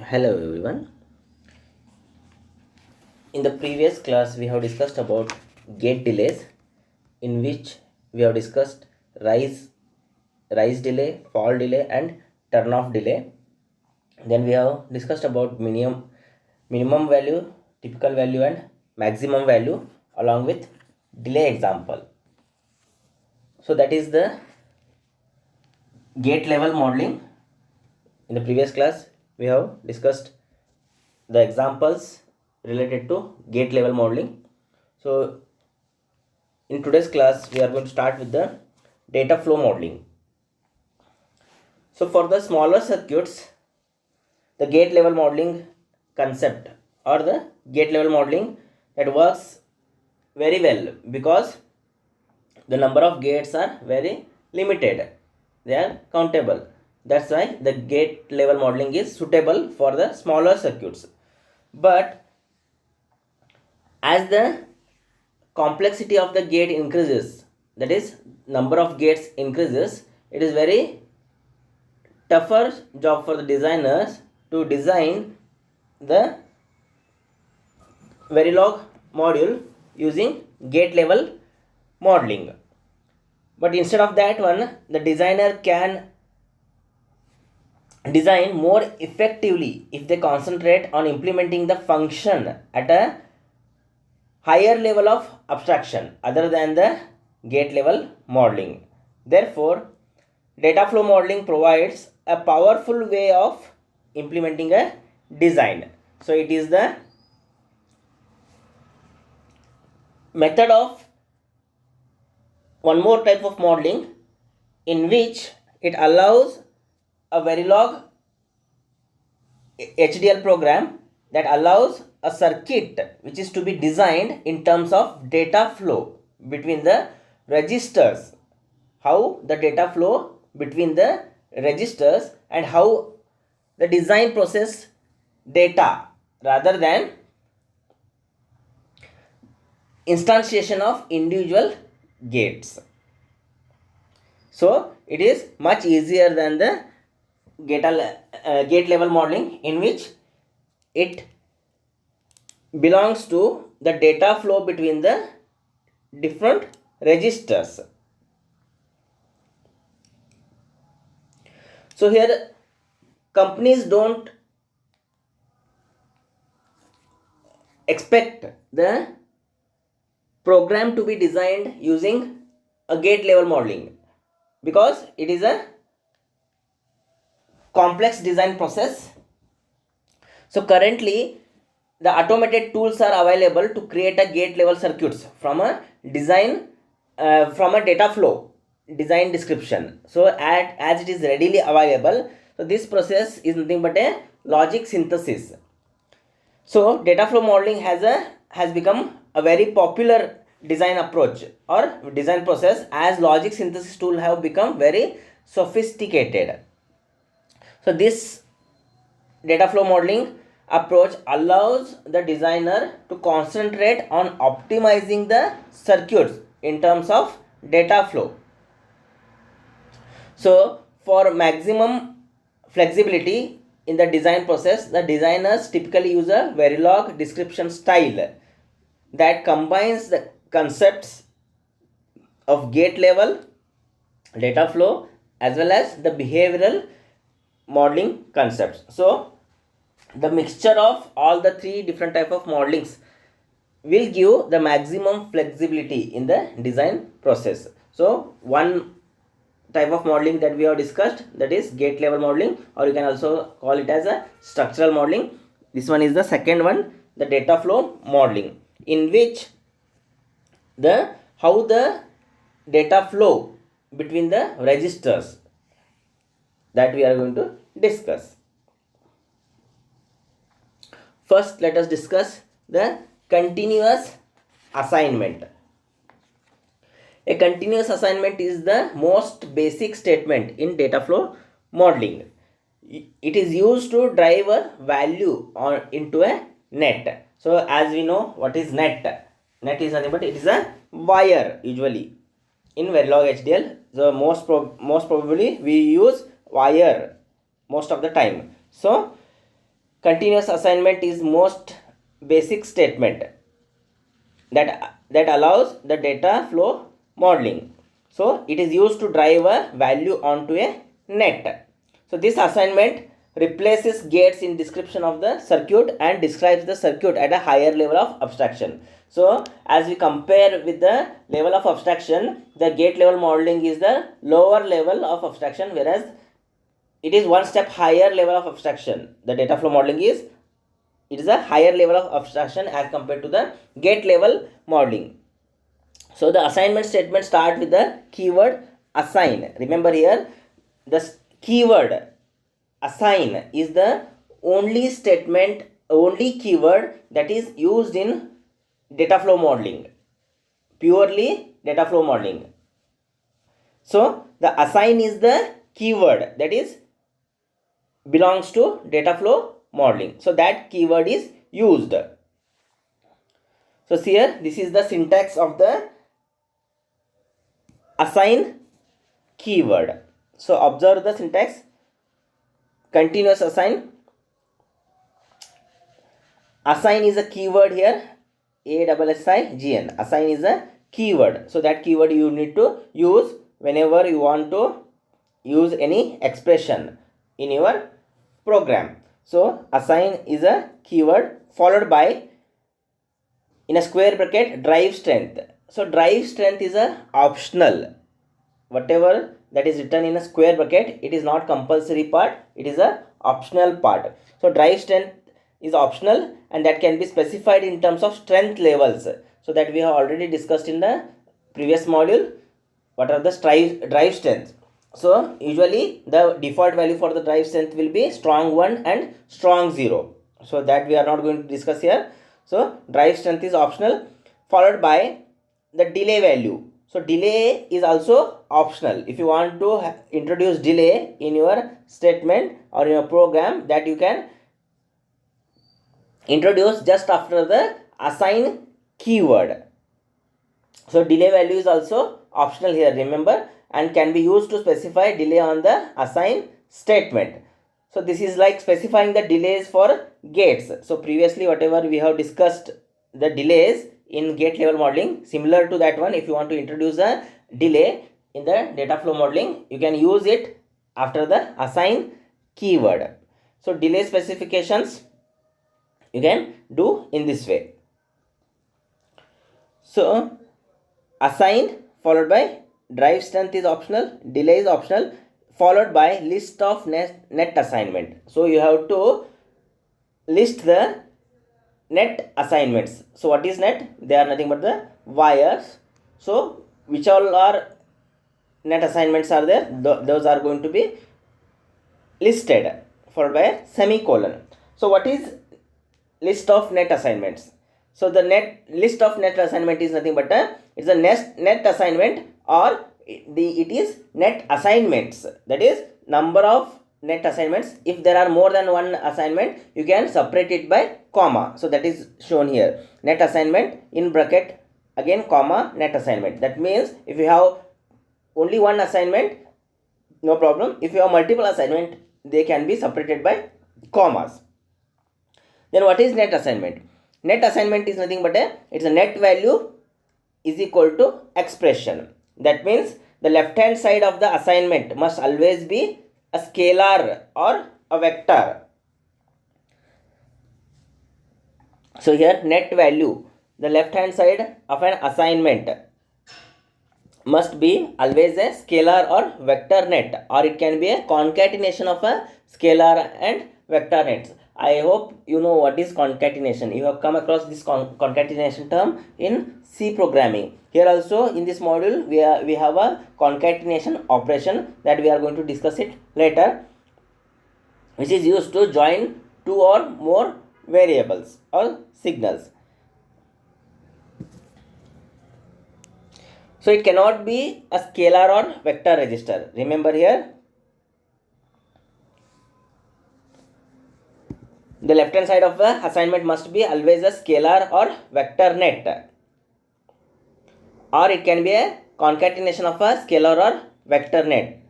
Hello everyone. In the previous class, we have discussed about gate delays, in which we have discussed rise, rise delay, fall delay, and turn off delay. Then we have discussed about minimum value, typical value, and maximum value, along with delay example. So that is the gate level modeling. In the previous class, we have discussed the examples related to gate level modeling. So in today's class, we are going to start with the data flow modeling. So for the smaller circuits, the gate level modeling concept or the gate level modeling that works very well because the number of gates are very limited. They are countable. That's why the gate level modeling is suitable for the smaller circuits. But as the complexity of the gate increases, that is number of gates increases, it is very tougher job for the designers to design the Verilog module using gate level modeling. But instead of that one, the designer can design more effectively if they concentrate on implementing the function at a higher level of abstraction other than the gate level modeling. Therefore, data flow modeling provides a powerful way of implementing a design. So it is the method of one more type of modeling in which it allows a Verilog HDL program that allows a circuit which is to be designed in terms of data flow between the registers. How the data flow between the registers and how the design process data rather than instantiation of individual gates. So it is much easier than the gate level modeling, in which it belongs to the data flow between the different registers. So here companies don't expect the program to be designed using a gate level modeling because it is a complex design process. So currently the automated tools are available to create a gate level circuits from a design from a data flow design description. So as it is readily available, so this process is nothing but a logic synthesis. So data flow modeling has become a very popular design approach or design process as logic synthesis tool have become very sophisticated. So this data flow modeling approach allows the designer to concentrate on optimizing the circuits in terms of data flow. So for maximum flexibility in the design process, the designers typically use a Verilog description style that combines the concepts of gate level, data flow, as well as the behavioral modeling concepts. So the mixture of all the three different type of modelings will give the maximum flexibility in the design process. So one type of modeling that we have discussed, that is gate level modeling, or you can also call it as a structural modeling. This one is the second one, the data flow modeling, in which the how the data flow between the registers that we are going to discuss. First, let us discuss the continuous assignment. A continuous assignment is the most basic statement in data flow modeling. It is used to drive a value into a net. So as we know, what is net? Net is nothing but it is a wire usually in Verilog HDL. So most probably we use wire most of the time. So continuous assignment is most basic statement that allows the data flow modeling. So it is used to drive a value onto a net. So this assignment replaces gates in description of the circuit and describes the circuit at a higher level of abstraction. So as we compare with the level of abstraction, the gate level modeling is the lower level of abstraction, whereas it is one step higher level of abstraction. The data flow modeling is a higher level of abstraction as compared to the gate level modeling. So the assignment statement start with the keyword assign. Remember here, the keyword assign is the only statement, only keyword that is used in data flow modeling, purely data flow modeling. So the assign is the keyword that is belongs to data flow modeling. So that keyword is used. So here this is the syntax of the assign keyword. So observe the syntax. Continuous assign. Assign is a keyword here. ASSIGN. Assign is a keyword. So that keyword you need to use whenever you want to use any expression in your program. So assign is a keyword followed by, in a square bracket, drive strength. So drive strength is a optional. Whatever that is written in a square bracket, it is not compulsory part, it is a optional part. So drive strength is optional and that can be specified in terms of strength levels. So that we have already discussed in the previous module. What are the drive strengths? So usually the default value for the drive strength will be strong 1 and strong 0. So that we are not going to discuss here. So drive strength is optional, followed by the delay value. So delay is also optional. If you want to introduce delay in your statement or in your program, that you can introduce just after the assign keyword. So delay value is also optional here, remember, and can be used to specify delay on the assign statement. So this is like specifying the delays for gates. So previously whatever we have discussed, the delays in gate level modeling, similar to that one, if you want to introduce a delay in the data flow modeling, you can use it after the assign keyword. So delay specifications you can do in this way. So assign followed by drive strength is optional, delay is optional, followed by list of net assignment. So you have to list the net assignments. So what is net? They are nothing but the wires. So which all are net assignments are there? Those are going to be listed followed by a semicolon. So what is list of net assignments? So the list of net assignment is nothing but it's a net assignment, or it is net assignments, that is number of net assignments. If there are more than one assignment, you can separate it by comma. So that is shown here, net assignment in bracket, again comma, net assignment. That means if you have only one assignment, no problem. If you have multiple assignment, they can be separated by commas. Then what is net assignment? Net assignment is nothing but it's a net value is equal to expression. That means the left hand side of the assignment must always be a scalar or a vector. So here net value, the left hand side of an assignment must be always a scalar or vector net, or it can be a concatenation of a scalar and vector nets. I hope you know what is concatenation. You have come across this concatenation term in C programming. Here also in this module we have a concatenation operation that we are going to discuss it later, which is used to join two or more variables or signals. So it cannot be a scalar or vector register. Remember here, the left hand side of the assignment must be always a scalar or vector net, or it can be a concatenation of a scalar or vector net,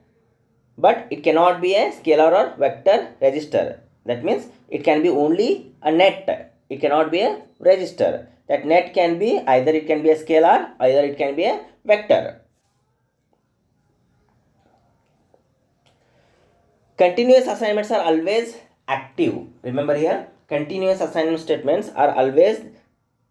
but it cannot be a scalar or vector register. That means it can be only a net. It cannot be a register. That net can be either it can be a scalar, either it can be a vector. Continuous assignments are always active. Remember here, continuous assignment statements are always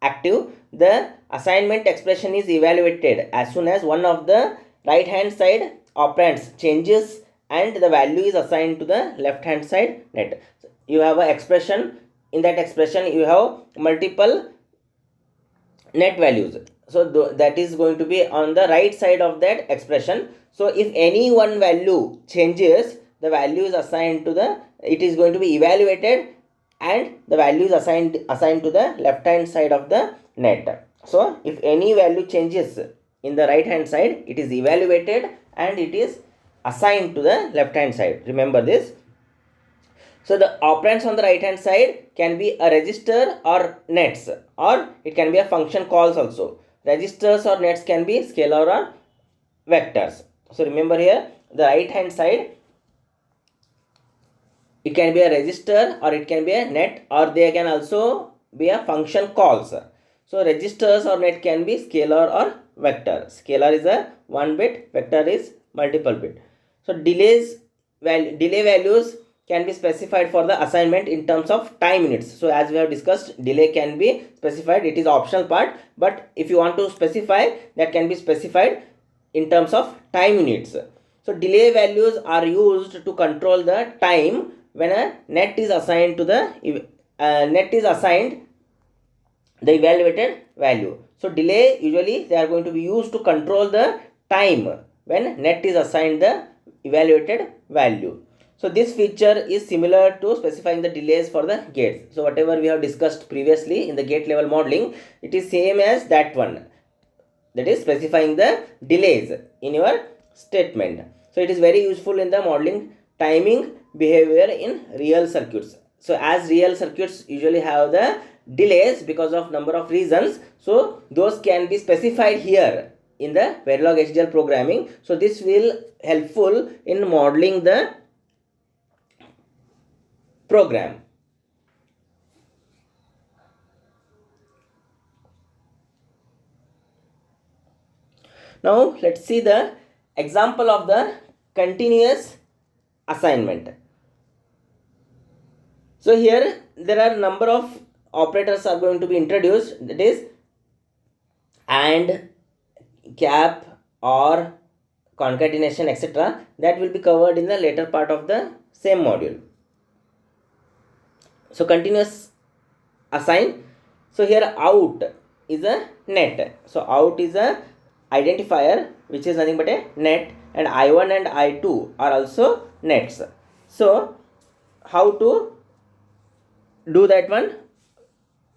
active. The assignment expression is evaluated as soon as one of the right hand side operands changes and the value is assigned to the left hand side net. You have an expression. In that expression you have multiple net values, so that is going to be on the right side of that expression. So if any one value changes, the value is assigned to the, it is going to be evaluated and the value is assigned to the left hand side of the net. So if any value changes in the right hand side, it is evaluated and it is assigned to the left hand side. Remember this. So the operands on the right hand side can be a register or nets, or it can be a function calls also. Registers or nets can be scalar or vectors. So remember here, the right hand side, it can be a register or it can be a net, or they can also be a function calls. So registers or net can be scalar or vector. Scalar is a 1 bit, vector is multiple bit. So delay values can be specified for the assignment in terms of time units. So as we have discussed, delay can be specified, it is optional part, but if you want to specify, that can be specified in terms of time units. So delay values are used to control the time when a net is assigned to the the evaluated value. So delay, usually they are going to be used to control the time when net is assigned the evaluated value. So this feature is similar to specifying the delays for the gates. So whatever we have discussed previously in the gate level modeling, it is same as that one, that is specifying the delays in your statement. So it is very useful in the modeling timing behavior in real circuits. So as real circuits usually have the delays because of number of reasons, so those can be specified here in the Verilog HDL programming. So this will helpful in modeling the program. Now let's see the example of the continuous assignment. So here there are number of operators are going to be introduced, that is and, cap, or, concatenation, etc. That will be covered in the later part of the same module. So continuous assign. So here out is a net. So out is a identifier which is nothing but a net, and I1 and I2 are also nets. So how to do that one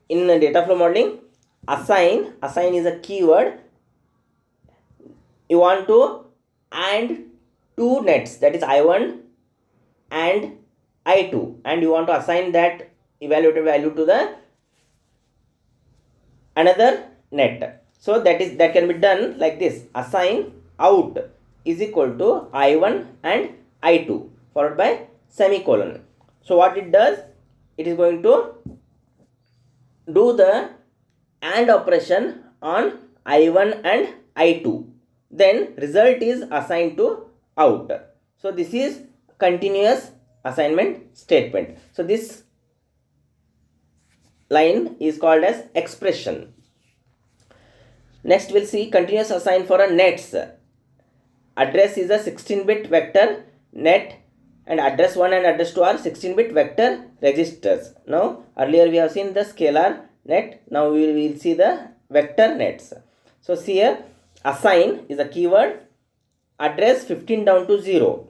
in data flow modeling? Assign is a keyword. You want to AND two nets, that is I1 and I2, and you want to assign that evaluated value to the another net. So that can be done like this: assign out is equal to I1 and I2 followed by semicolon. So what it does, it is going to do the AND operation on I1 and I2, then result is assigned to out. So this is continuous assignment statement. So this line is called as expression. Next we'll see continuous assign for a nets. Address is a 16-bit vector net, and address 1 and address 2 are 16-bit vector registers. Now earlier we have seen the scalar net, now we will see the vector nets. So see here, assign is a keyword, address 15 down to 0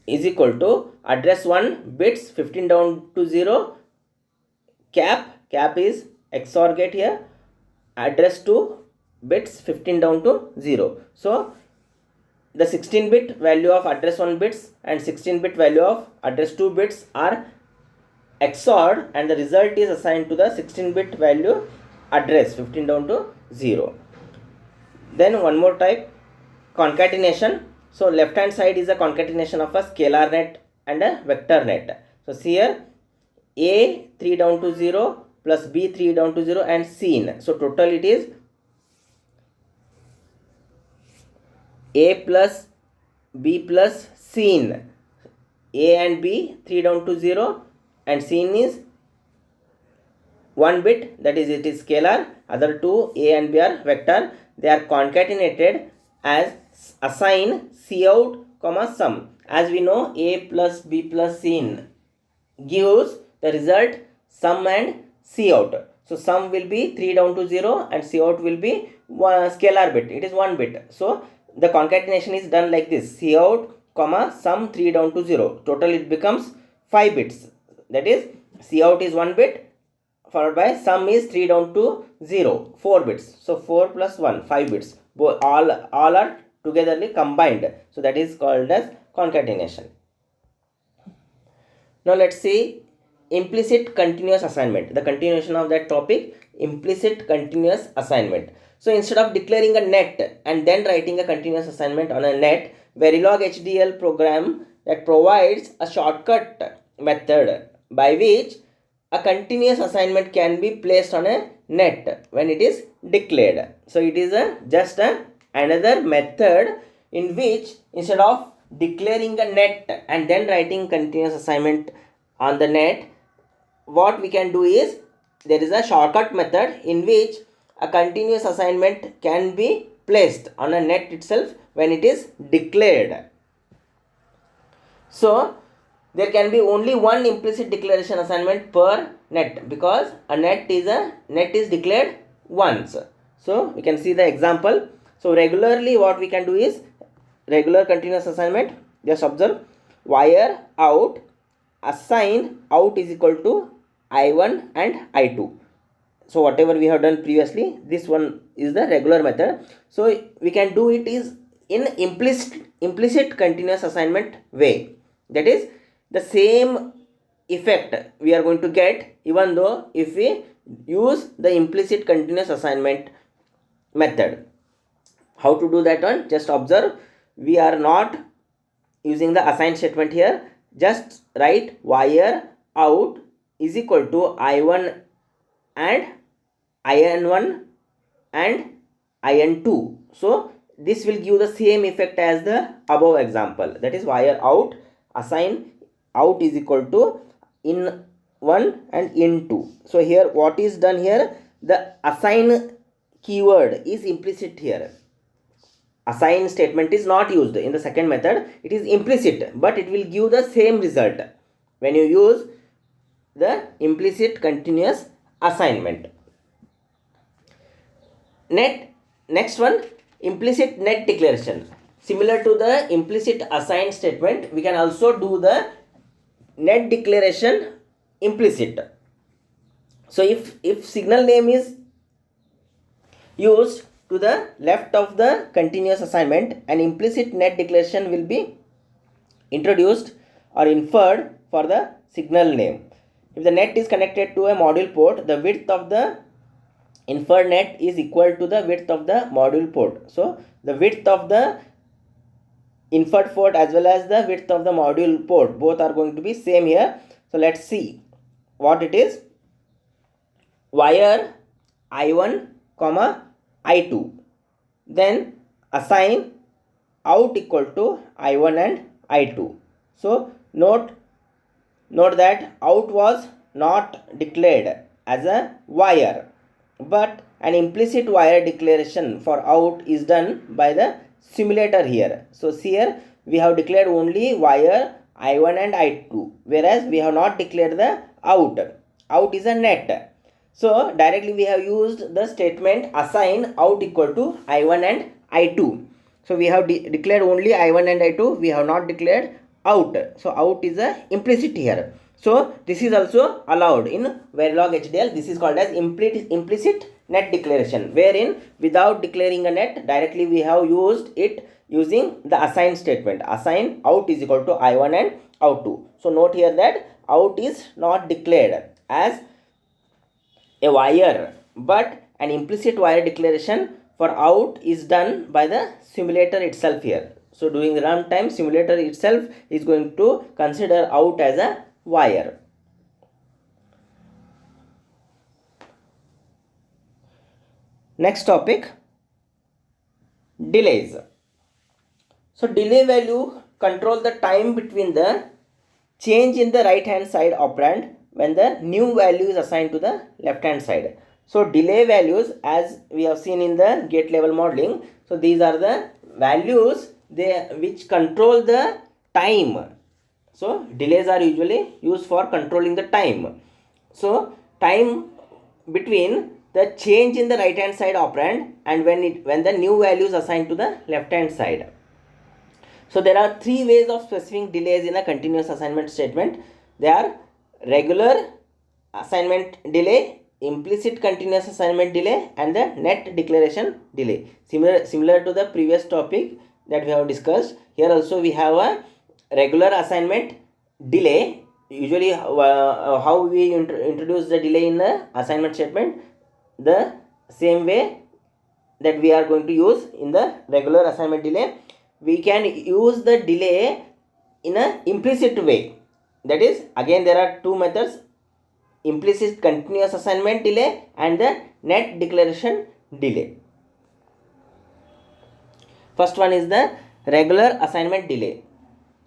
is equal to address 1 bits 15 down to 0, cap is XOR gate here, address 2 bits 15 down to 0. So the 16-bit value of address 1 bits and 16-bit value of address 2 bits are XORed, and the result is assigned to the 16-bit value address 15 down to 0. Then one more type, concatenation. So left hand side is a concatenation of a scalar net and a vector net. So here A 3 down to 0 plus B 3 down to 0 and seen. So total it is A plus B plus seen. A and B 3 down to 0 and seen is 1 bit, that is it is scalar. Other two A and B are vector. They are concatenated as assign cout comma sum. As we know, A plus B plus seen gives the result sum and cout. So sum will be 3 down to 0 and cout will be one scalar bit. It is 1 bit. So the concatenation is done like this: cout comma sum 3 down to 0. Total it becomes 5 bits. That is cout is 1 bit followed by sum is 3 down to 0, 4 bits. So 4 plus 1, 5 bits. All are togetherly combined. So that is called as concatenation. Now let's see implicit continuous assignment. The continuation of that topic, implicit continuous assignment. So instead of declaring a net and then writing a continuous assignment on a net, Verilog HDL program that provides a shortcut method by which a continuous assignment can be placed on a net when it is declared. So it is another method in which instead of declaring a net and then writing continuous assignment on the net, what we can do is there is a shortcut method in which a continuous assignment can be placed on a net itself when it is declared. So there can be only one implicit declaration assignment per net because a net is declared once. So we can see the example. So regularly what we can do is regular continuous assignment. Just observe wire out assign out is equal to I1 and I2. So whatever we have done previously, this one is the regular method. So we can do it is in implicit continuous assignment way. That is the same effect we are going to get even though if we use the implicit continuous assignment method. How to do that one? Just observe. We are not using the assign statement here. Just write wire out is equal to I1 and IN1 and IN2. So this will give the same effect as the above example. That is wire out assign out is equal to in 1 and in 2. So here what is done here, the assign keyword is implicit here. Assign statement is not used in the second method. It is implicit, but it will give the same result when you use the implicit continuous assignment. Next one, implicit net declaration. Similar to the implicit assign statement, we can also do the net declaration implicit. So if signal name is used to the left of the continuous assignment, an implicit net declaration will be introduced or inferred for the signal name. If the net is connected to a module port, the width of the inferred net is equal to the width of the module port. So the width of the inferred port as well as the width of the module port, both are going to be same here. So let's see what it is. Wire I1 comma I2, then assign out equal to I1 and I2. So note that out was not declared as a wire, but an implicit wire declaration for out is done by the simulator here. So here we have declared only wire I1 and I2, whereas we have not declared the out. Out is a net. So directly we have used the statement assign out equal to I1 and I2. So we have declared only I1 and I2. We have not declared out. So out is a implicit here. So this is also allowed in Verilog HDL. This is called as implicit net declaration, wherein without declaring a net, directly we have used it using the assign statement. Assign out is equal to I1 and out2. So note here that out is not declared as a wire, but an implicit wire declaration for out is done by the simulator itself here. So during the runtime, simulator itself is going to consider out as a wire. Next topic, delays. So delay value control the time between the change in the right hand side operand when the new value is assigned to the left hand side. So delay values, as we have seen in the gate level modeling, so these are the values which control the time. So delays are usually used for controlling the time. So time between the change in the right hand side operand and when the new value is assigned to the left hand side. So there are three ways of specifying delays in a continuous assignment statement. They are regular assignment delay, implicit continuous assignment delay, and the net declaration delay. Similar to the previous topic that we have discussed, here also we have a regular assignment delay. Usually how we introduce the delay in the assignment statement, the same way that we are going to use in the regular assignment delay. We can use the delay in a implicit way. That is, again there are two methods: implicit continuous assignment delay and the net declaration delay. First one is the regular assignment delay.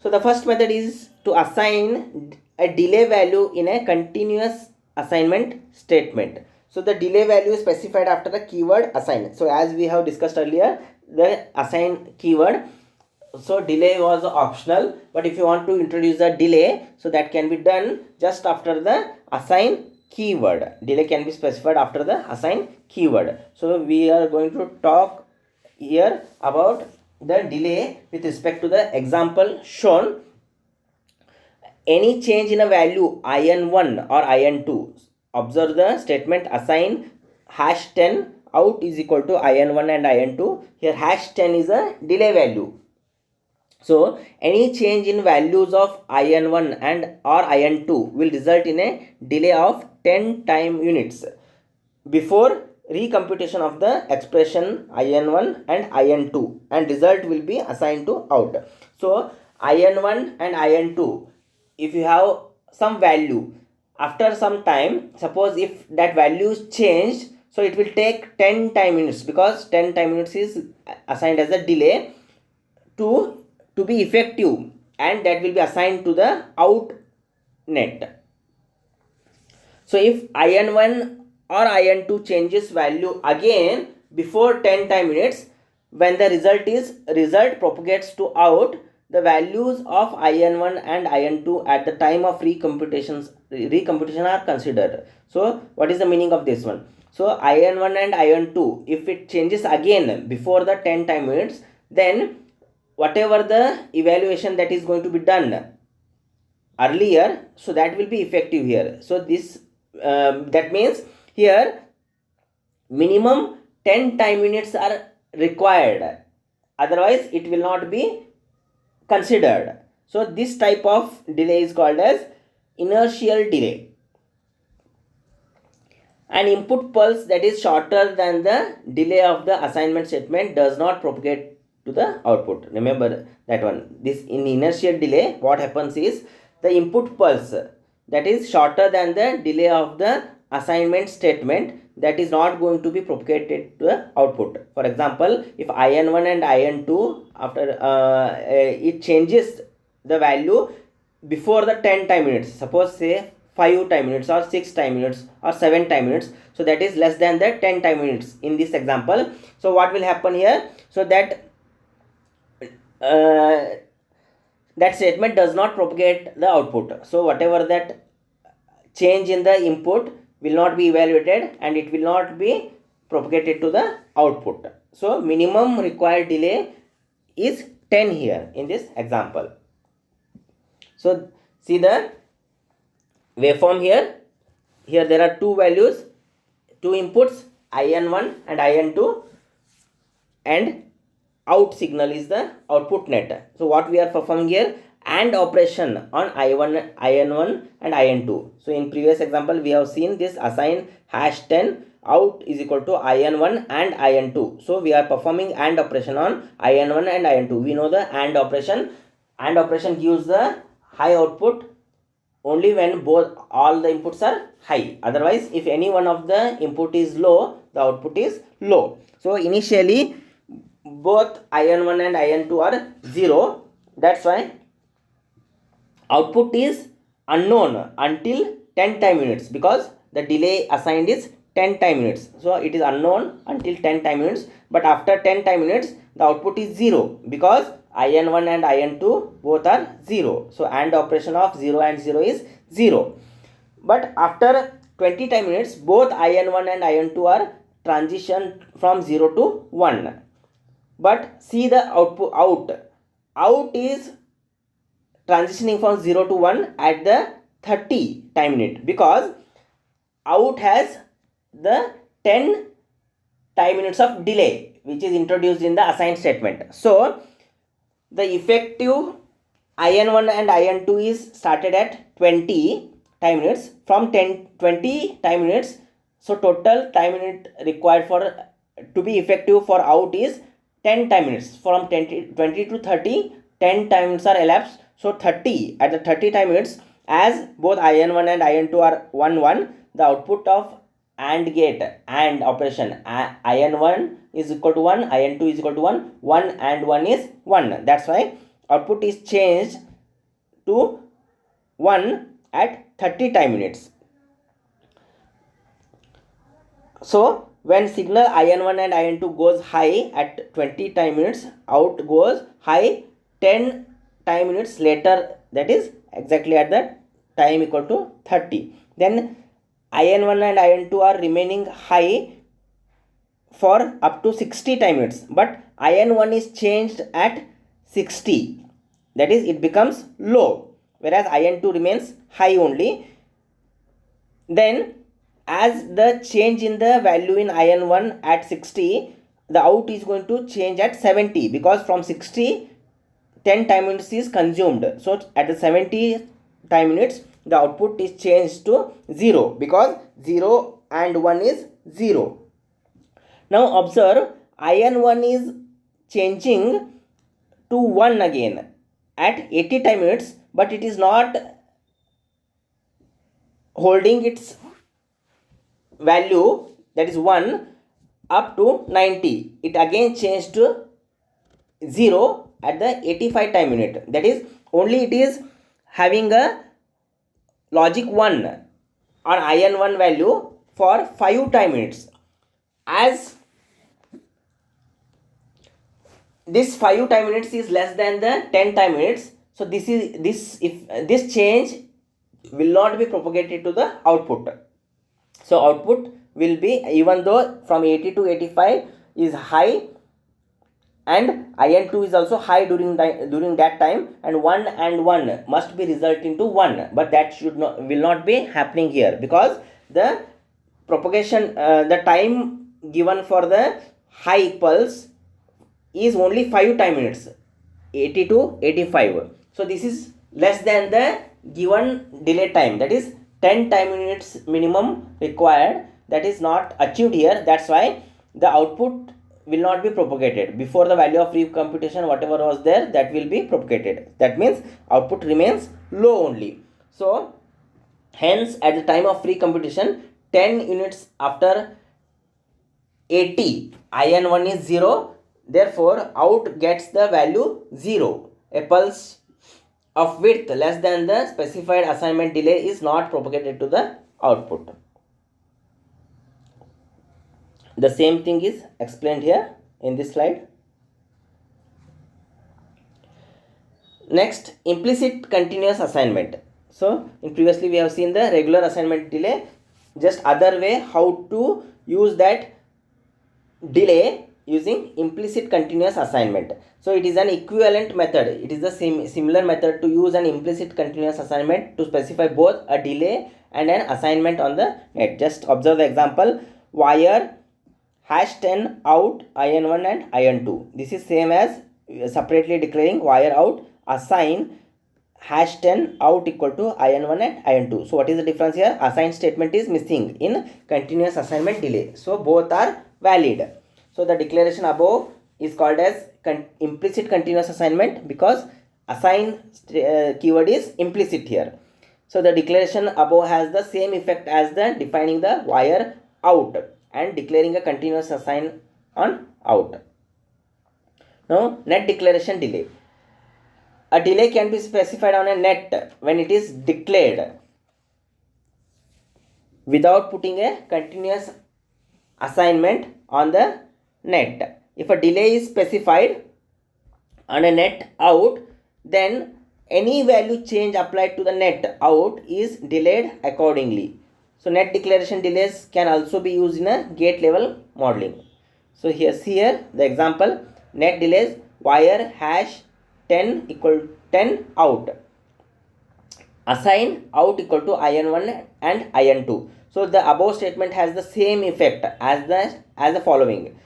So the first method is to assign a delay value in a continuous assignment statement. So the delay value is specified after the keyword assign. So as we have discussed earlier, the assign keyword, so delay was optional, but if you want to introduce a delay, so that can be done just after the assign keyword. Delay can be specified after the assign keyword. So we are going to talk here about the delay with respect to the example shown. Any change in a value in1 or in2, observe the statement assign #10 out is equal to in1 and in2. Here #10 is a delay value. So any change in values of in1 and or in2 will result in a delay of 10 time units before recomputation of the expression in1 and in2, and result will be assigned to out. So in1 and in2, if you have some value, after some time, suppose if that value is changed, so it will take 10 time units, because 10 time units is assigned as a delay to be effective, and that will be assigned to the out net. So if in1 or in2 changes value again before 10 time units, when the result propagates to out, the values of in1 and in2 at the time of recomputation are considered. So what is the meaning of this one? So in1 and in2, if it changes again before the 10 time units, then whatever the evaluation that is going to be done earlier, so that will be effective here. So this that means here minimum 10 time units are required, otherwise it will not be considered. So this type of delay is called as inertial delay. An input pulse that is shorter than the delay of the assignment statement does not propagate to the output. Remember that one. This in inertial delay, what happens is the input pulse that is shorter than the delay of the assignment statement, that is not going to be propagated to the output. For example, if in1 and in2 after it changes the value before the 10 time units, suppose say 5 time units or 6 time units or 7 time units, so that is less than the 10 time units in this example. So what will happen here? So that that statement does not propagate the output. So whatever that change in the input will not be evaluated, and it will not be propagated to the output. So minimum required delay is 10 here in this example. So see the waveform here. Here there are two values, two inputs, in1 and in2, and out signal is the output net. So what we are performing here, AND operation on in1 and in2. So in previous example we have seen this assign #10 out is equal to IN1 and IN2. So we are performing AND operation on IN1 and IN2. We know the AND operation. AND operation gives the high output only when both all the inputs are high. Otherwise, if any one of the input is low, the output is low. So initially both IN1 and IN2 are 0. That's why output is unknown until 10 time units, because the delay assigned is 10 time units. So it is unknown until 10 time units, but after 10 time units the output is 0, because IN1 and IN2 both are 0. So AND operation of 0 and 0 is 0. But after 20 time units both IN1 and IN2 are transition from 0 to 1. But see the output, out is transitioning from 0 to 1 at the 30 time unit, because out has the 10 time units of delay which is introduced in the assigned statement. So the effective IN1 and IN2 is started at 20 time units from 20 time units. So total time unit required for to be effective for out is 10 time minutes. From 20 to 30, 10 time minutes are elapsed. So 30, at the 30 time minutes, as both IN1 and IN2 are 1 1, the output of AND gate AND operation, IN1 is equal to 1, IN2 is equal to 1, 1 and 1 is 1. That's why output is changed to 1 at 30 time minutes. So when signal IN1 and IN2 goes high at 20 time minutes, out goes high 10 time minutes later, that is exactly at the time equal to 30. Then IN1 and IN2 are remaining high for up to 60 time minutes, but IN1 is changed at 60, that is it becomes low, whereas IN2 remains high only. Then as the change in the value in IN1 at 60, the out is going to change at 70, because from 60 10 time units is consumed. So at the 70 time units the output is changed to 0, because 0 and 1 is 0. Now observe, IN1 is changing to 1 again at 80 time units, but it is not holding its value, that is 1, up to 90. It again changed to 0 at the 85 time unit, that is only it is having a logic 1 on IN1 value for 5 time units. As this 5 time units is less than the 10 time units, so this change will not be propagated to the output. So output will be, even though from 80 to 85 is high and IN2 is also high during that time, and 1 and 1 must be result into 1, but that will not be happening here, because the propagation the time given for the high pulse is only 5 time minutes, 80 to 85. So this is less than the given delay time, that is 10 time minutes minimum required, that is not achieved here. That's why the output will not be propagated. Before the value of recomputation, whatever was there, that will be propagated. That means output remains low only. So hence at the time of recomputation, 10 units after 80, IN1 is 0, therefore out gets the value 0. A pulse of width less than the specified assignment delay is not propagated to the output. The same thing is explained here in this slide. Next, implicit continuous assignment. So in previously we have seen the regular assignment delay, just other way how to use that delay using implicit continuous assignment. So it is an equivalent method. It is the similar method to use an implicit continuous assignment to specify both a delay and an assignment on the net. Just observe the example. Wire #10 out IN1 and IN2. This is same as separately declaring wire out assign hash 10 out equal to IN1 and IN2. So what is the difference here? Assign statement is missing in continuous assignment delay. So both are valid. So the declaration above is called as implicit continuous assignment because assign keyword is implicit here. So the declaration above has the same effect as the defining the wire out and declaring a continuous assign on out. Now net declaration delay. A delay can be specified on a net when it is declared without putting a continuous assignment on the net. If a delay is specified on a net out, then any value change applied to the net out is delayed accordingly. So net declaration delays can also be used in a gate level modeling. So here the example, net delays wire hash 10 equal 10 out, assign out equal to IN1 and IN2. So the above statement has the same effect as the following: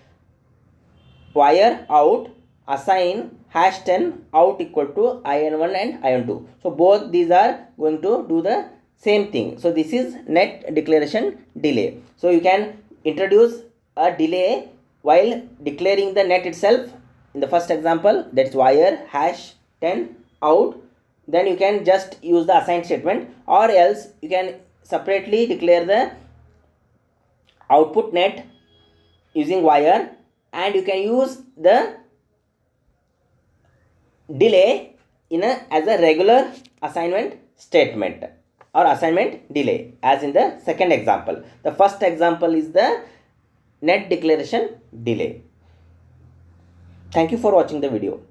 wire out, assign hash 10 out equal to IN1 and IN2. So both these are going to do the same thing. So this is net declaration delay. So you can introduce a delay while declaring the net itself. In the first example, that's wire hash 10 out, then you can just use the assign statement, or else you can separately declare the output net using wire, and you can use the delay as a regular assignment statement or assignment delay, as in the second example. The first example is the net declaration delay. Thank you for watching the video.